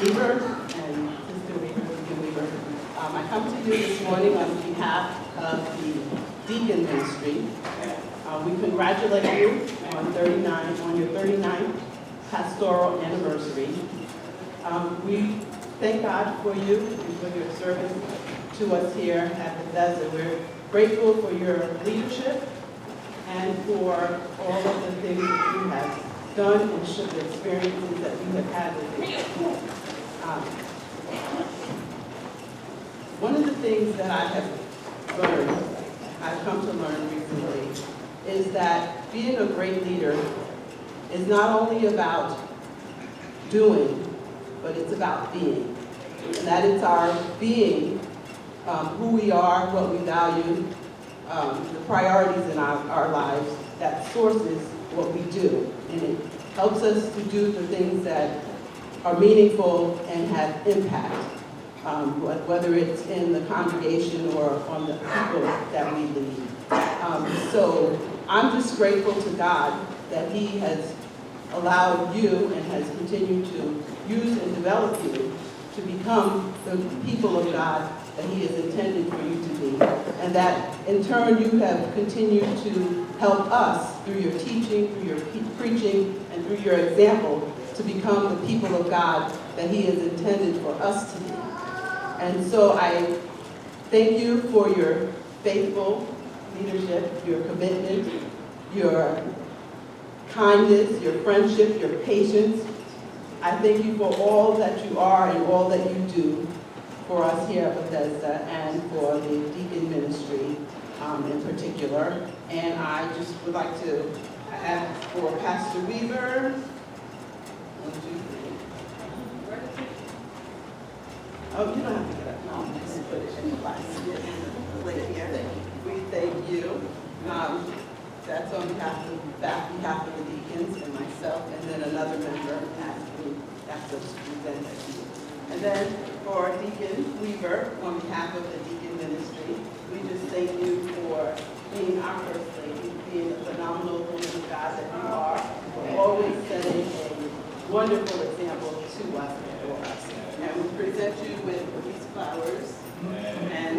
Weaver and Sister Weaver. I come to you this morning on behalf of the Deacon Ministry. We congratulate you on your 39th pastoral anniversary. We thank God for you and for your service to us here at Bethesda. We're grateful for your leadership and for all of the things that you have done and the experiences that you have had with it. One of the things that I have learned, I've come to learn recently, is that being a great leader is not only about doing, but it's about being. And that it's our being, who we are, what we value, the priorities in our lives that sources what we do. And it helps us to do the things that are meaningful and have impact, whether it's in the congregation or on the people that we lead. So I'm just grateful to God that He has allowed you and has continued to use and develop you to become the people of God that He has intended for you to be. And that in turn you have continued to help us through your teaching, through your preaching, and through your example to become the people of God that He has intended for us to be. And so I thank you for your faithful leadership, your commitment, your kindness, your friendship, your patience. I thank you for all that you are and all that you do for us here at Bethesda and for the Deacon Ministry in particular. And I just would like to ask for Pastor Weaver. 1, 2, 3. Oh, you don't have to get up. No, just put it in the last here. We thank you. That's on behalf of the deacons and myself, and then another member asked us to present it to you. And then for Deacon Weaver, on behalf of the Deacon Ministry, we just thank you for being our First Lady, being the phenomenal woman of God that you are, for always setting a wonderful example to us and for us. And we present you with these flowers, and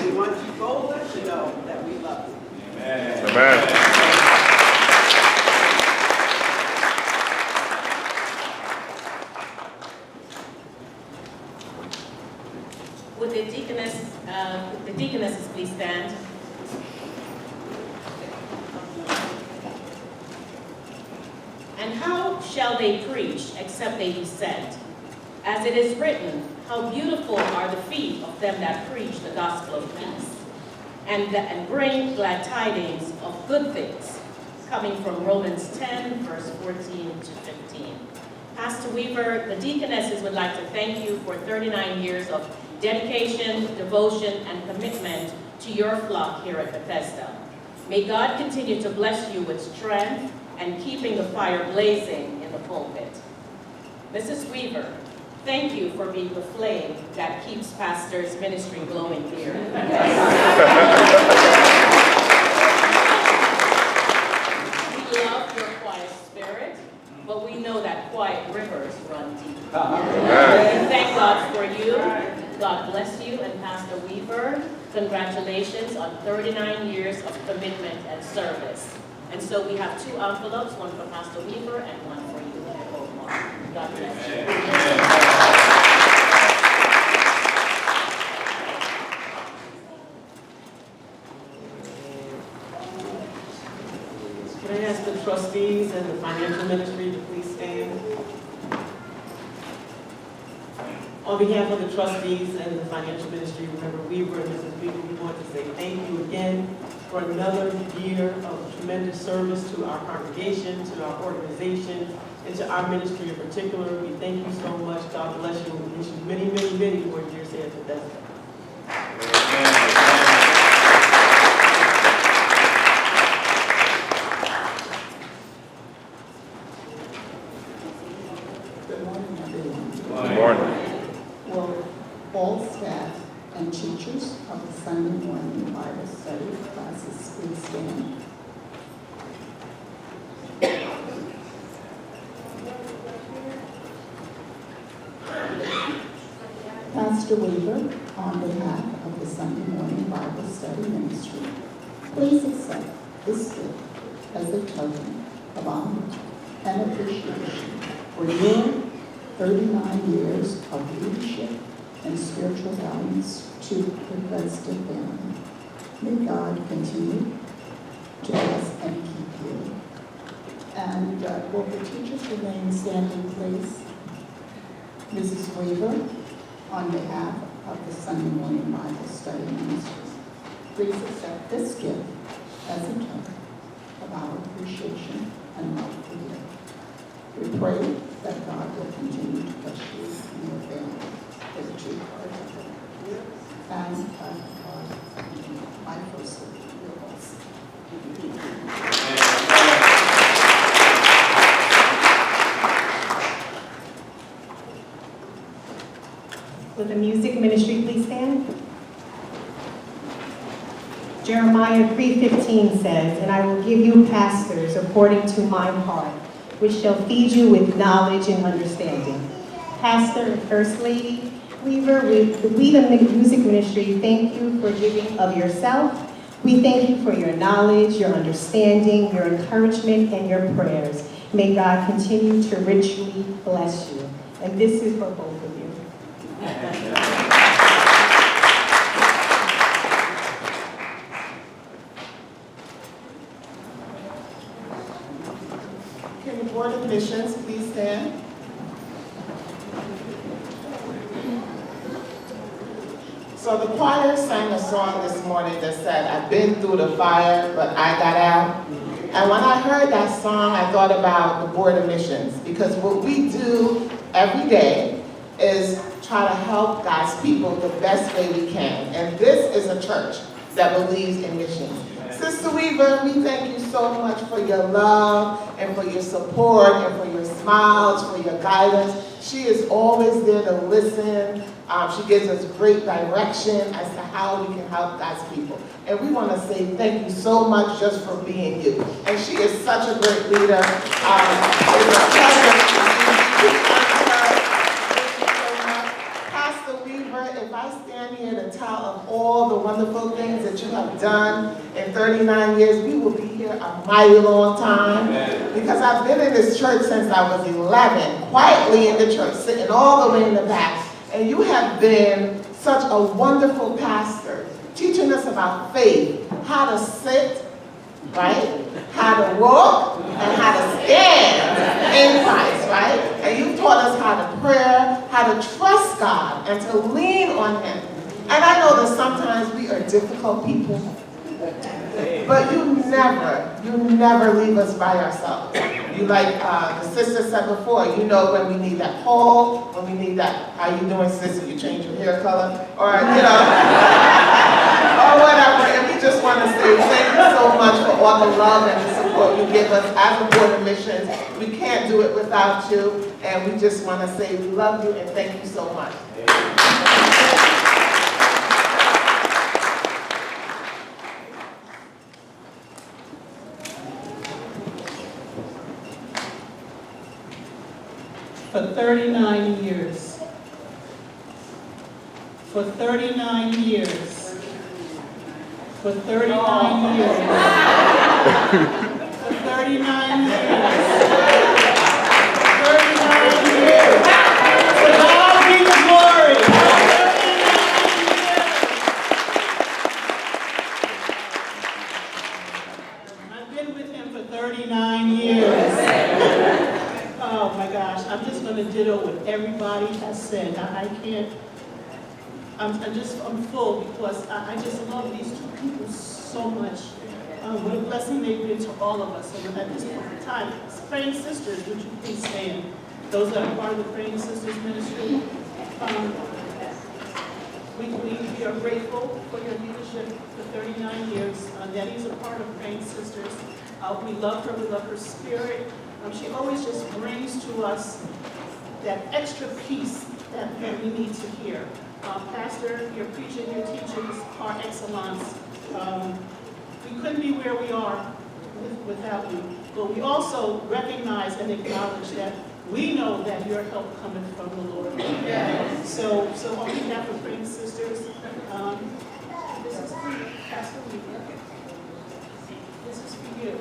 we want you both to know that we love you. Amen. Amen. Would the deaconesses please stand? And how shall they preach except they be sent? As it is written, how beautiful are the feet of them that preach the gospel of peace, and bring glad tidings of good things, coming from Romans 10, verse 14 to 15. Pastor Weaver, the deaconesses would like to thank you for 39 years of dedication, devotion, and commitment to your flock here at Bethesda. May God continue to bless you with strength and keeping the fire blazing in the pulpit. Mrs. Weaver, thank you for being the flame that keeps Pastor's ministry glowing here at Bethesda. We love your quiet spirit, but we know that quiet rivers run deep. We thank God for you. God bless you, and Pastor Weaver, congratulations on 39 years of commitment and service. And so we have 2 envelopes, one for Pastor Weaver and one for you. God bless you. Can I ask the trustees and the financial ministry to please stand? On behalf of the trustees and the financial ministry, Member Weaver and Mrs. Weaver, we want to say thank you again for another year of tremendous service to our congregation, to our organization, and to our ministry in particular. We thank you so much. God bless you. We wish you many, many, many more years here at Bethesda. Good morning, everyone. Good morning. Will all staff and teachers of the Sunday morning Bible study classes please stand? Pastor Weaver, on behalf of the Sunday Morning Bible Study Ministry, please accept this gift as a token of honor and appreciation for your 39 years of leadership and spiritual guidance to the Bethesda family. May God continue to bless and keep you. And will the teachers remain standing, please? Mrs. Weaver, on behalf of the Sunday Morning Bible Study Ministry, please accept this gift as a token of our appreciation and love for you. We pray that God will continue to bless you and your family as a true part of it. And my first yours. Will the music ministry please stand? Jeremiah 3:15 says, "And I will give you pastors according to my heart, which shall feed you with knowledge and understanding." Pastor and First Lady Weaver, we the music ministry thank you for giving of yourself. We thank you for your knowledge, your understanding, your encouragement, and your prayers. May God continue to richly bless you. And this is for both of you. Can the Board of Missions please stand? So the choir sang a song this morning that said, "I've been through the fire, but I got out." And when I heard that song, I thought about the Board of Missions, because what we do every day is try to help God's people the best way we can. And this is a church that believes in missions. Sister Weaver, we thank you so much for your love and for your support and for your smiles, for your guidance. She is always there to listen. She gives us great direction as to how we can help God's people. And we want to say thank you so much just for being you. And she is such a great leader. It's a pleasure to see you. Pastor Weaver, if I stand here to tell of all the wonderful things that you have done in 39 years, we will be here a mighty long time. Because I've been in this church since I was 11, quietly in the church, sitting all the way in the back. And you have been such a wonderful pastor, teaching us about faith, how to sit, right? How to walk, and how to stand in Christ, right? And you've taught us how to pray, how to trust God, and to lean on Him. And I know that sometimes we are difficult people, but you never leave us by ourselves. You, like the sister said before, you know when we need that call, when we need that, "How you doing, sister? You change your hair color," or, you know, or whatever. And we just want to say thank you so much for all the love and the support you give us as a Board of Missions. We can't do it without you, and we just want to say we love you and thank you so much. For 39 years. For 39 years. For 39 years. For 39 years. 39 years. To God be the glory. 39 years. I've been with him for 39 years. Oh my gosh, I'm just going to ditto what everybody has said. I can't, I'm full because I just love these two people so much. What a blessing they've been to all of us. And at this point in time, praying sisters, would you please stand? Those that are part of the Praying Sisters Ministry. We are grateful for your leadership for 39 years. Nettie's a part of Praying Sisters. We love her, we love her spirit. She always just brings to us that extra piece that we need to hear. Pastor, your preaching, your teachings are excellence. We couldn't be where we are without you. But we also recognize and acknowledge that we know that your help cometh from the Lord. So on behalf of Praying Sisters, this is for you, Pastor Weaver. This is for you.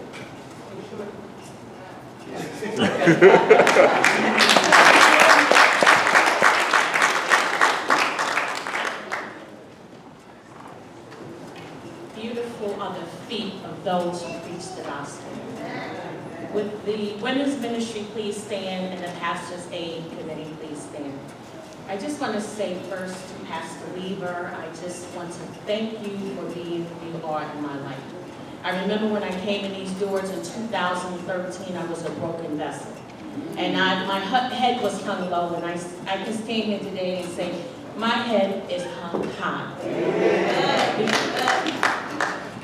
Beautiful are the feet of those who preach the gospel. Would the women's ministry please stand, and the pastor's aid committee please stand. I just want to say first to Pastor Weaver, I just want to thank you for being who you are in my life. I remember when I came in these doors in 2013, I was a broken vessel. And my head was hung low, and I can stand here today and say, my head is hung high.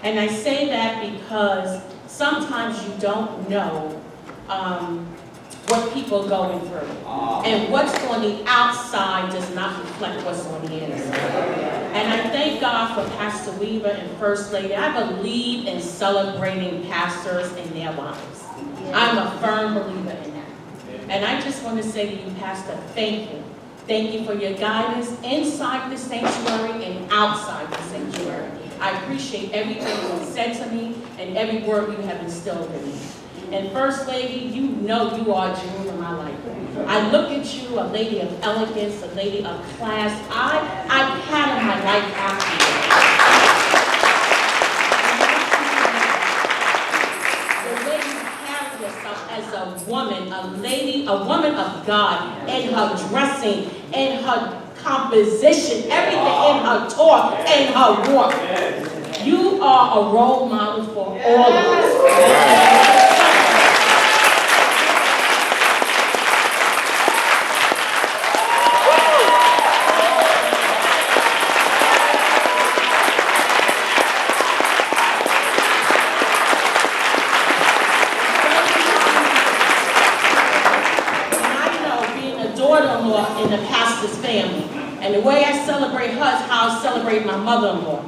And I say that because sometimes you don't know what people are going through. And what's on the outside does not reflect what's on the inside. And I thank God for Pastor Weaver and First Lady. I believe in celebrating pastors and their wives. I'm a firm believer in that. And I just want to say to you, Pastor, thank you. Thank you for your guidance inside the sanctuary and outside the sanctuary. I appreciate everything you said to me and every word you have instilled in me. And First Lady, you know you are a jewel in my life. I look at you, a lady of elegance, a lady of class. I pattern my life after you. The way you carry yourself as a woman, a woman of God, in her dressing, in her composition, everything in her talk, in her walk. You are a role model for all of us. In the pastor's family. And the way I celebrate her is how I celebrate my mother-in-law.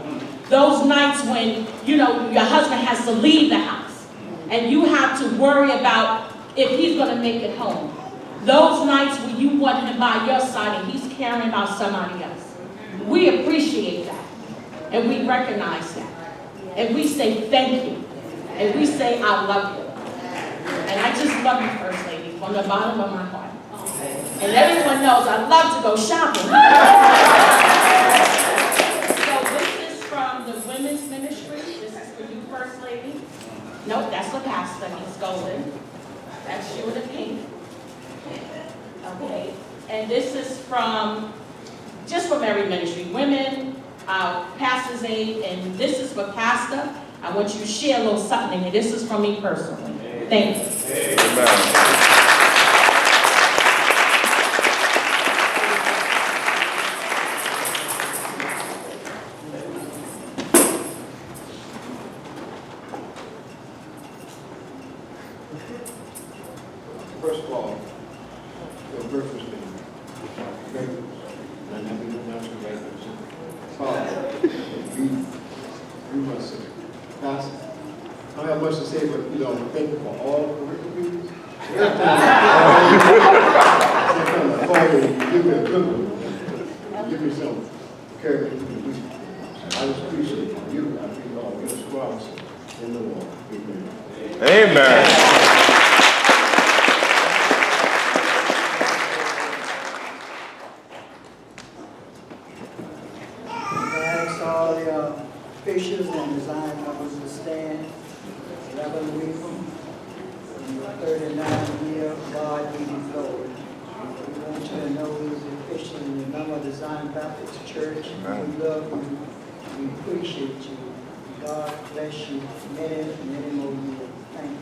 Those nights when, your husband has to leave the house and you have to worry about if he's going to make it home. Those nights when you want him by your side and he's caring about somebody else. We appreciate that. And we recognize that. And we say thank you. And we say I love you. And I just love you, First Lady, from the bottom of my heart. And everyone knows I love to go shopping. So this is from the women's ministry. This is for you, First Lady. Nope, that's the pastor. He's golden. That's you in the pink. Okay. And this is just from every ministry. Women, pastor's aid, and this is for pastor. I want you to share a little something, and this is from me personally. Thank you. Amen. First of all, your breakfast thing. And then we don't have to write this. Father, you must say, Pastor, I don't have much to say, but thank you for all the curriculums. Give me a good one. Give me some character. I just appreciate you. I think all your squads in the wall. Amen. Amen. Officials and design members to stand. Reverend Weaver, in your 39-year God given glory. We want you to know he's an official in the member of Design Baptist Church. We love you. We appreciate you. God bless you many, many more years. Thank you.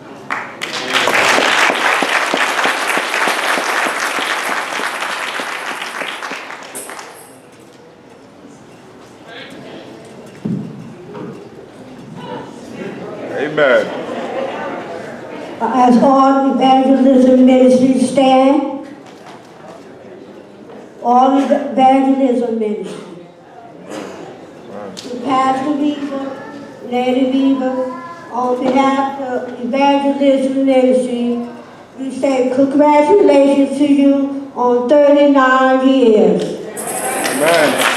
Amen. As all evangelism ministries stand, all evangelism ministries. Pastor Weaver, Lady Weaver, on behalf of evangelism ministry, We say congratulations to you on 39 years. Amen.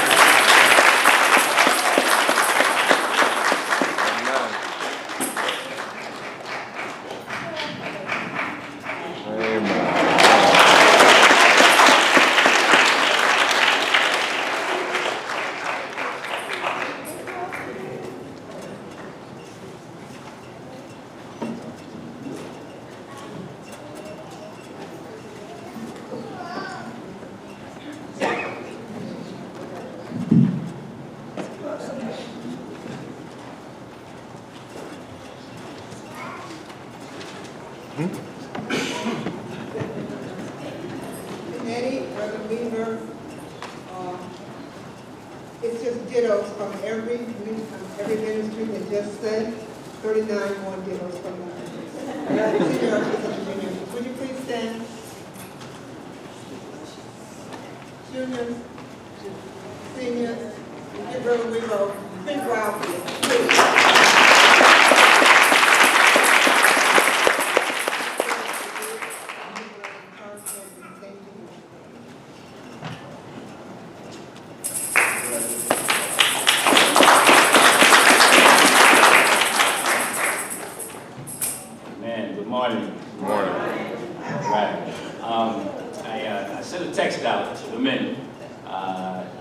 Eddie, Brother Weaver, it's just dittos from every ministry that just said, 39 more dittos from the would you please stand? Juniors, seniors, give Brother Weaver a big round of applause, please. Good morning. Good morning. Right. I sent a text out to the men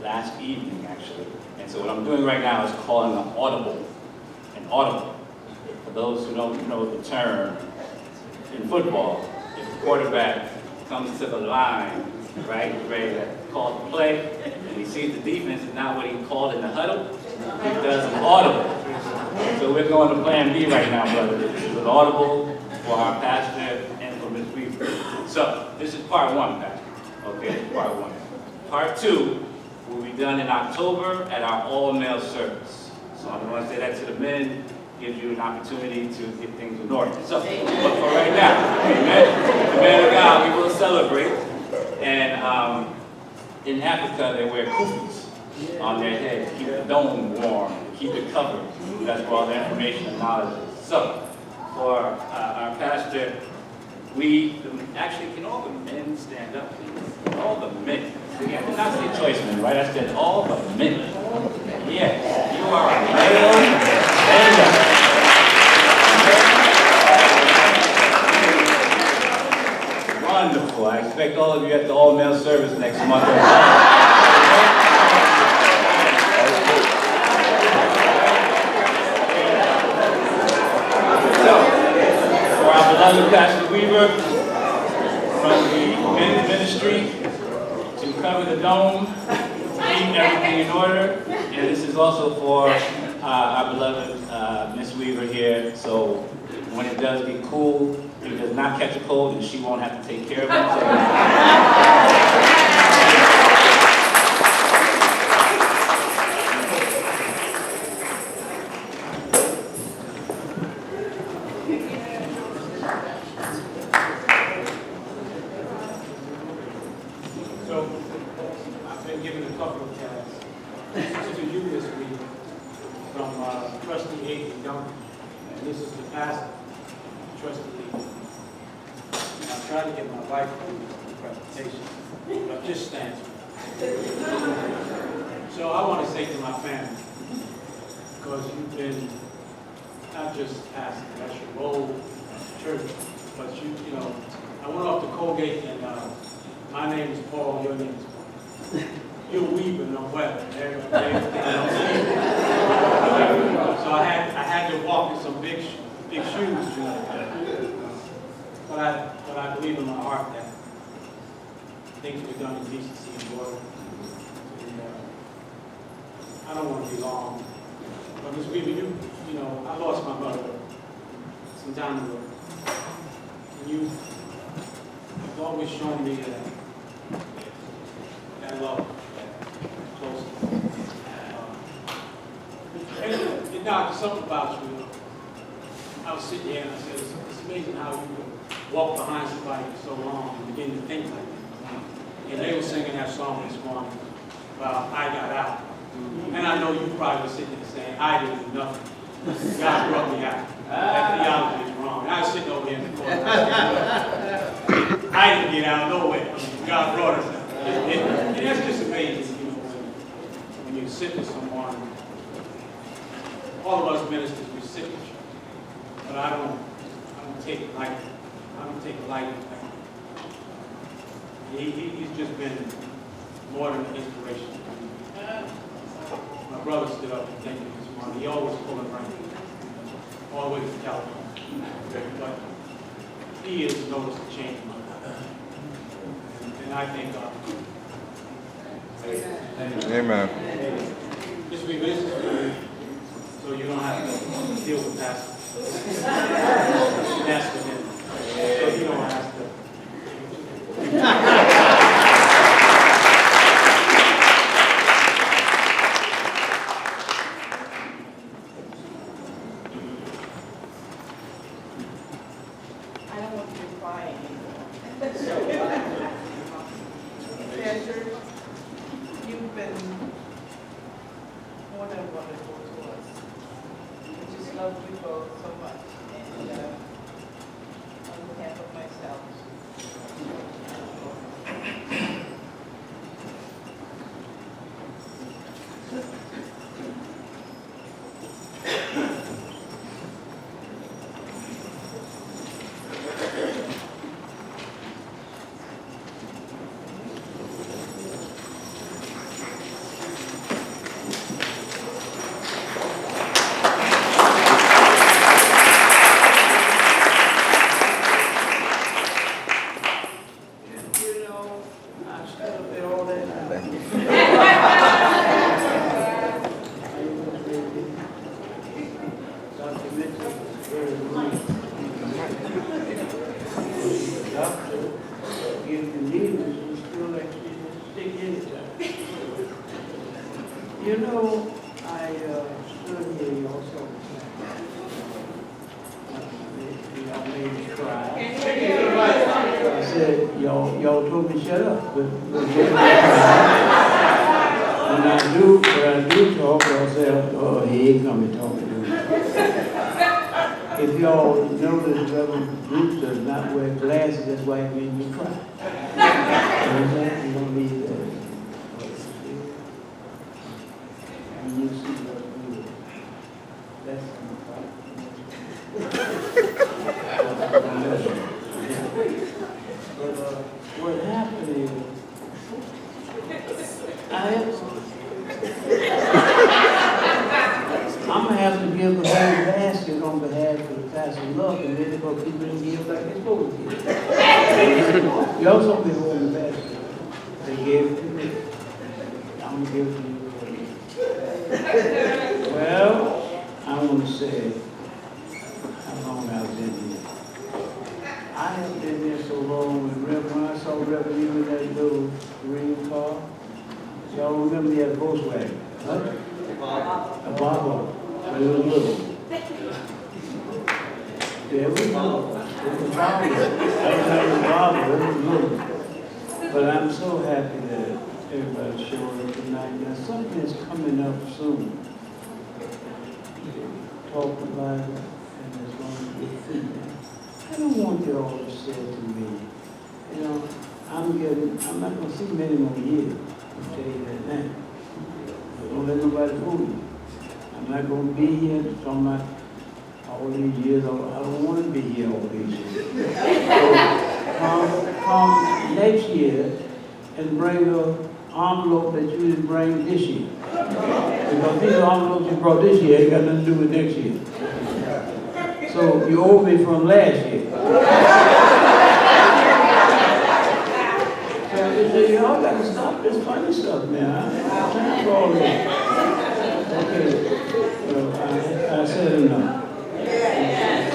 last evening, actually. And so what I'm doing right now is calling an audible. An audible. For those who don't know the term, in football, if the quarterback comes to the line, right, ready to call the play, and he sees the defense is not what he called in the huddle, he does an audible. So we're going to plan B right now, brother. This is an audible for our pastor and for Ms. Weaver. So this is part one, pastor. Okay, part one. Part two will be done in October at our all-male service. So I want to say that to the men, gives you an opportunity to get things in order. So, but for right now, amen, the men of God, we will celebrate. And in Africa, they wear kufis on their head to keep the dome warm, to keep it covered. That's where all the information and knowledge is. So, for our pastor, actually, can all the men stand up, please? All the men. Again, I did not say choice men, right? I said all the men. Yes, you are a male. Stand up. Wonderful. I expect all of you at the all-male service next month. For our beloved Pastor Weaver, from the men's ministry to cover the dome, to keep everything in order, and this is also for our beloved Miss Weaver here. So when it does get cool, if it does not catch a cold, then she won't have to take care of it. So, I've been given a couple of tasks to you this week from Trustee Aiken Duncan, and this is the pastor, Trustee Aiken. And I'm trying to get my wife to do the presentation, but just stands. So I want to say to my family, because you've been not just pastor, that's your role at the church, but you know, I went off to Colgate and my name is Paul, your name is Paul. You're Weaver, no weather. So I had to walk in some big shoes, you know. But I believe in my heart that things were done in decency and order. And, I don't want to be long. But Ms. Weaver, you know, I lost my mother some time ago. And you've always shown me that love, that closeness. And Doctor, something about you. I was sitting here and I said, it's amazing how you could walk behind somebody for so long and begin to think like that. And they were singing that song this morning about I got out. And I know you probably were sitting there saying, I didn't do nothing. God brought me out. That theology is wrong. I was sitting over here in the corner. I didn't get out of nowhere. God brought us out. And that's just amazing, you know, when you sit with someone. All of us ministers, we sit with you. But I don't take it lightly. I don't take it lightly. He's just been more than an inspiration. My brother stood up and thanked me this morning. He always pulling rank, all the way to California. But he has noticed a change in my life. And I thank God. Amen. Just be listening, so you don't have to deal with pastors. That's for him. So you don't have to. I don't want you to cry anymore. Pastor, you've been more than wonderful to us. I just love you both so much. And on behalf of myself, You know, I stood here, you also. Y'all made me cry. I said, y'all told me shut up, but when I do talk, I'll say, oh, he ain't coming talking to me. If y'all notice, Reverend Bruce does not wear glasses, that's why it made me cry. You know what I'm saying? You don't need that. And you see what we do. That's but what happened is, I'm going to have to give the whole basket on behalf of Pastor Luck, and then they're going to keep it and give like they're supposed to give. You also be holding the basket. They gave it to me. I'm going to give it to you. Well, I want to say how long I was in here. I have been there so long when I saw Reverend you in that little green car. Y'all remember that Volkswagen? Huh? A Volvo. But it was little. There we go. It was a Volvo. It was little. But I'm so happy that everybody showed up tonight. Now something is coming up soon. Talk about it, and it's going to be feedback. I don't want you all to say to me, you know, I'm not going to see many more years. I'll tell you that now. But don't let nobody fool you. I'm not going to be here talking about all these years. I don't want to be here all these years. So come next year and bring an envelope that you didn't bring this year. Because these envelopes you brought this year ain't got nothing to do with next year. So you owe me from last year. So y'all got to stop this funny stuff, man. I'm trying for all this. Okay. Well, I said enough.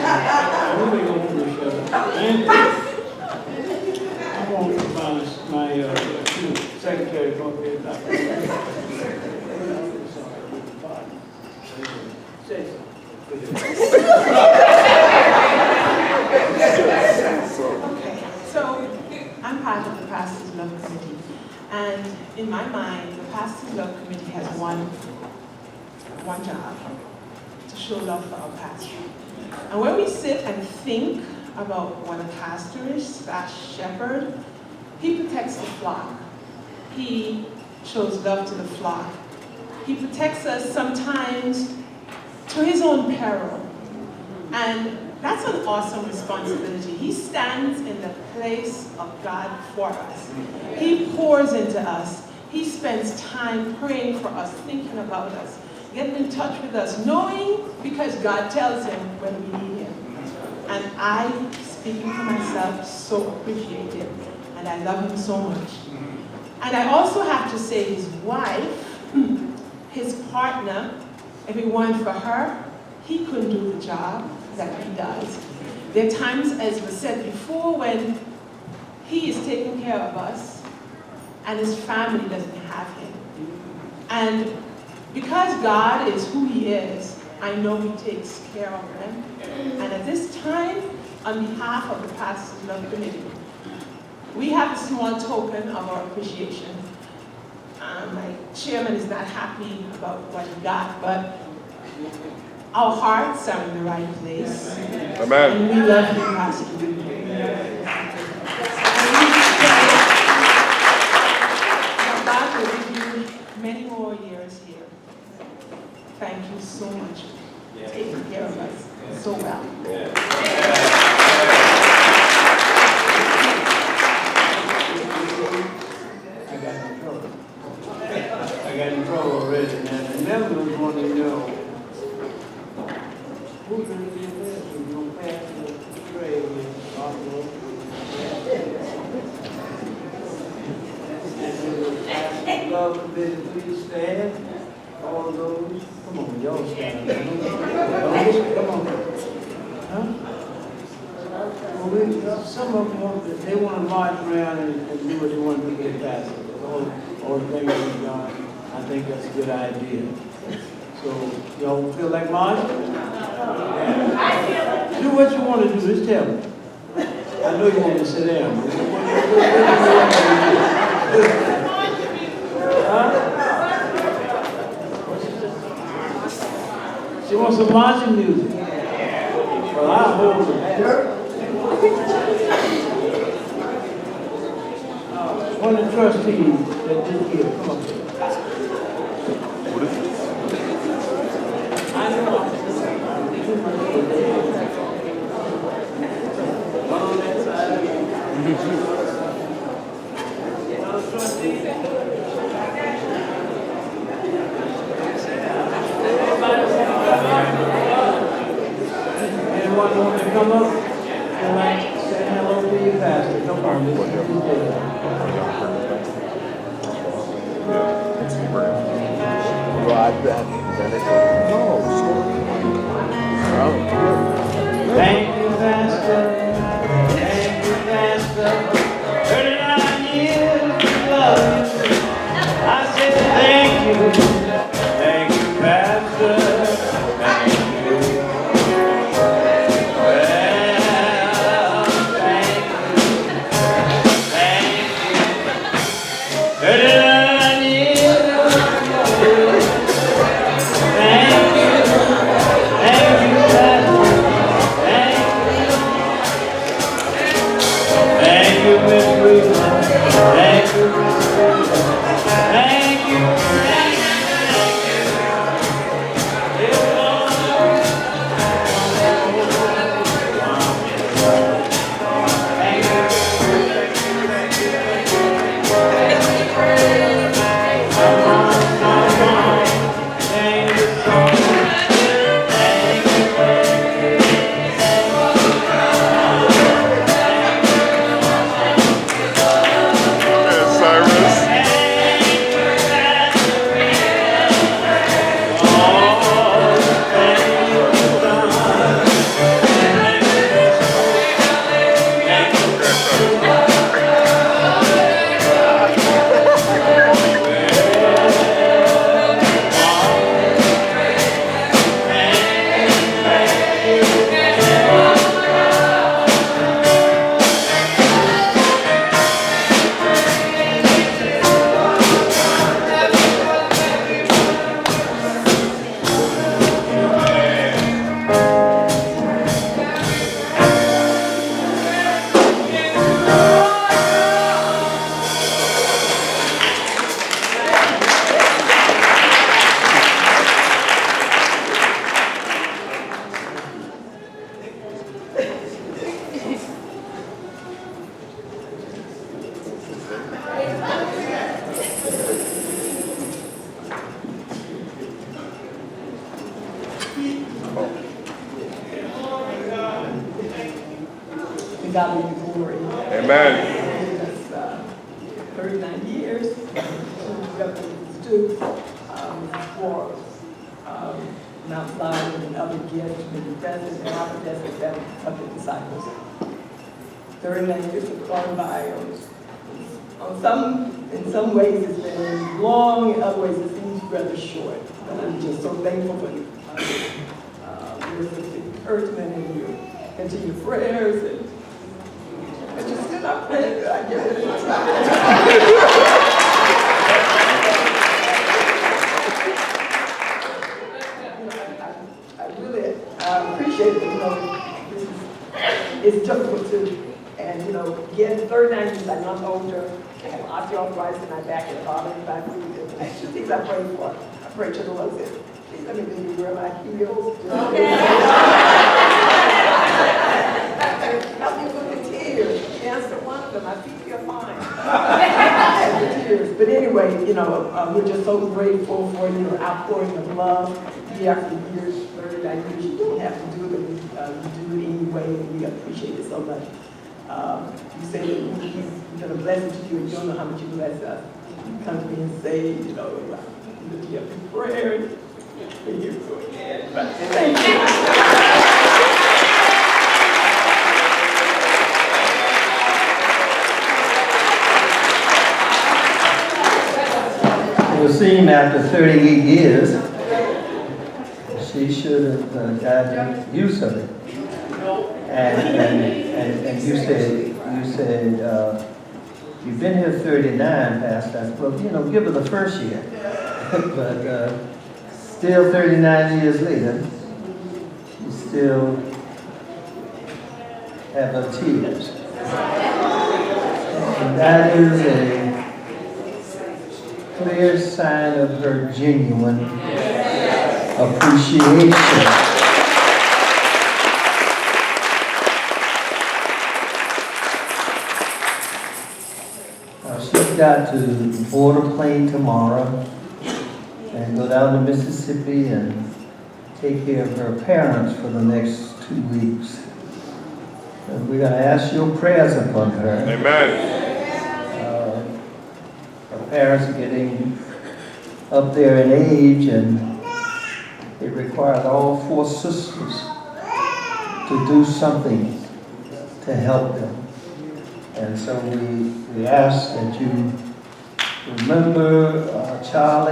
I'm really going to shut up. I want my secretary to come up here. Say something. Okay, so I'm part of the Pastors Love Committee, and in my mind, the Pastors Love Committee has one job, to show love for our pastor. And when we sit and think about what a pastor is / shepherd. He protects the flock. He shows love to the flock. He protects us sometimes to his own peril. And that's an awesome responsibility. He stands in the place of God for us. He pours into us. He spends time praying for us, thinking about us, getting in touch with us, knowing because God tells him when we need him. And I, speaking for myself, so appreciate him. And I love him so much. And I also have to say his wife, his partner, if it weren't for her, he couldn't do the job that he does. There are times, as was said before, when he is taking care of us and his family doesn't have him. And because God is who he is, I know he takes care of them. And at this time, on behalf of the Pastors Love Committee, we have a small token of our appreciation. My chairman is not happy about what he got, but our hearts are in the right place. Amen. And we love you, Pastor. And God will give you many more years here. Thank you so much for taking care of us so well. I got in trouble already, and the members want to know who's going to be there. We're going to pass the tray with also. And love committee, please stand. All those, come on, y'all stand. Come on. Huh? Well, some of them, they want to march around and do what they want to get past it. All the things we've done, I think that's a good idea. So, y'all feel like marching? Do what you want to do, just tell me. I know you want to sit down. Huh? She wants some marching music. Well, I'll hold it. One of the trustees that did here, come on. I know. One on that side. One of the trustees. Anyone want to come up and like say hello to your pastor? Come on, Mr. Thank you, Pastor. Thank you, Pastor. 39 years to love you. I said thank you. Thank you, Pastor. Thank you. Well, thank you. Thank you. 39 years to love you. Thank you. God be the glory. Amen. That's 39 years. Students for Mount Zion and other gifts, Bethesda and our Bethesda of the disciples. 39 years have gone by. In some ways it's been long, in other ways it seems rather short. And I'm just so thankful for your encouragement and your continued prayers and just still not praying that I get it in I appreciate it, it's difficult to, and again, 39 years, I'm not older, I have osteoarthritis in my back and bothering my feet, and that's just things I pray for. I pray to the Lord, say, please let me maybe wear my heels. Help me with the tears. Answer one of them, my feet feel fine. And the tears. But anyway, we're just so grateful for your outpouring of love year after year, 39 years. You don't have to do it, but you do it anyway, and we appreciate it so much. You say that he's been a blessing to you, and you don't know how much you bless us. You come to me and say, lift you up in prayer, and you're doing it. Thank you. It would seem after 38 years, she should have gotten used to it. And you said you've been here 39, Pastor. Well, give her the first year. But still 39 years later, you still have her tears. And that is a clear sign of her genuine appreciation. She's got to board a plane tomorrow and go down to Mississippi and take care of her parents for the next 2 weeks. And we're going to ask your prayers upon her. Amen. Her parents are getting up there in age, and it requires all 4 sisters to do something to help them. And so we ask that you remember Charlie